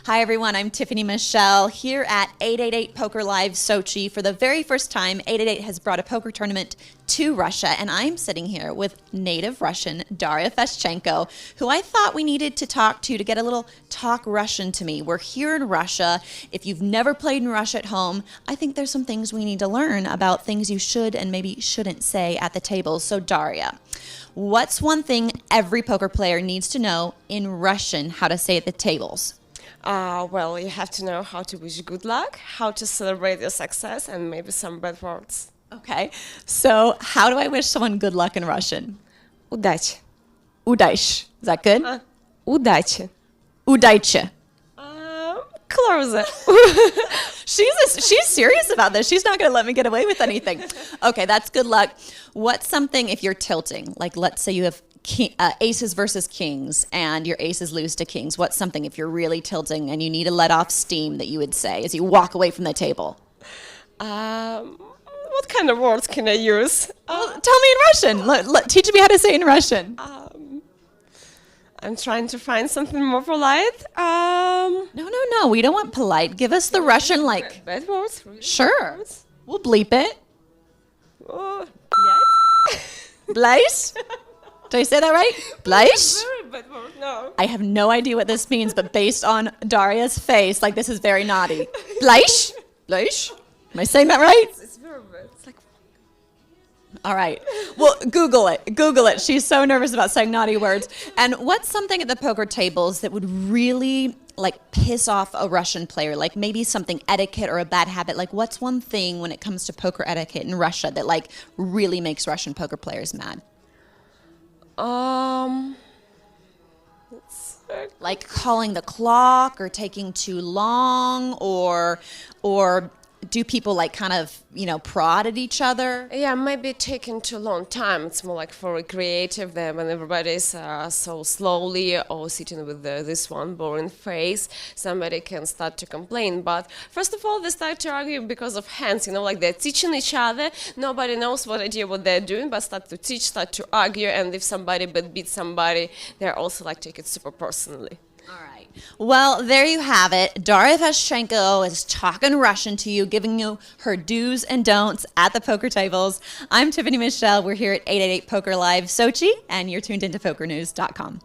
Hi everyone, I'm Tiffany Michelle here at 888 Poker Live Sochi. For the very first time, 888 has brought a poker tournament to Russia, and I'm sitting here with native Russian Daria Feshchenko, who I thought we needed to talk to get a little talk Russian to me. We're here in Russia. If you've never played in Russia at home, I think there's some things we need to learn about things you should and maybe shouldn't say at the table. So Daria, what's one thing every poker player needs to know in Russian how to say at the tables? Well, you have to know how to wish good luck, how to celebrate your success, and maybe some bad words. Okay, so how do I wish someone good luck in Russian? Удачи. Удачи. Is that good? Удачи. Удачи. Closer. She's serious about this. She's not going to let me get away with anything. Okay, that's good luck. What's something if you're tilting? Like, let's say you have aces versus kings and your aces lose to kings. What's something if you're really tilting and you need to let off steam that you would say as you walk away from the table? What kind of words can I use? Well, tell me in Russian. Teach me how to say it in Russian. I'm trying to find something more polite. No. We don't want polite. Give us the Russian, like... Bad words? Really Sure. bad words? We'll bleep it. Блядь? Blaise? Did I say that right? Blaise? Very bad word, no. I have no idea what this means, but based on Daria's face, like this is very naughty. Blaise? Blaise? Am I saying that right? It's very bad. It's like... All right. Well, Google it. Google it. She's so nervous about saying naughty words. And what's something at the poker tables that would really like piss off a Russian player? Like maybe something etiquette or a bad habit. Like what's one thing when it comes to poker etiquette in Russia that like really makes Russian poker players mad? Like calling the clock or taking too long or do people like kind of, prod at each other? Yeah, maybe taking too long time. It's more like for a creative there when everybody's so slowly or sitting with this one boring face, somebody can start to complain. But first of all, they start to argue because of hands, like they're teaching each other. Nobody knows what they're doing, but start to teach, start to argue, and if somebody beats somebody, they're also like take it super personally. All right. Well, there you have it. Daria Feshchenko is talking Russian to you, giving you her do's and don'ts at the poker tables. I'm Tiffany Michelle. We're here at 888 Poker Live Sochi, and you're tuned into PokerNews.com.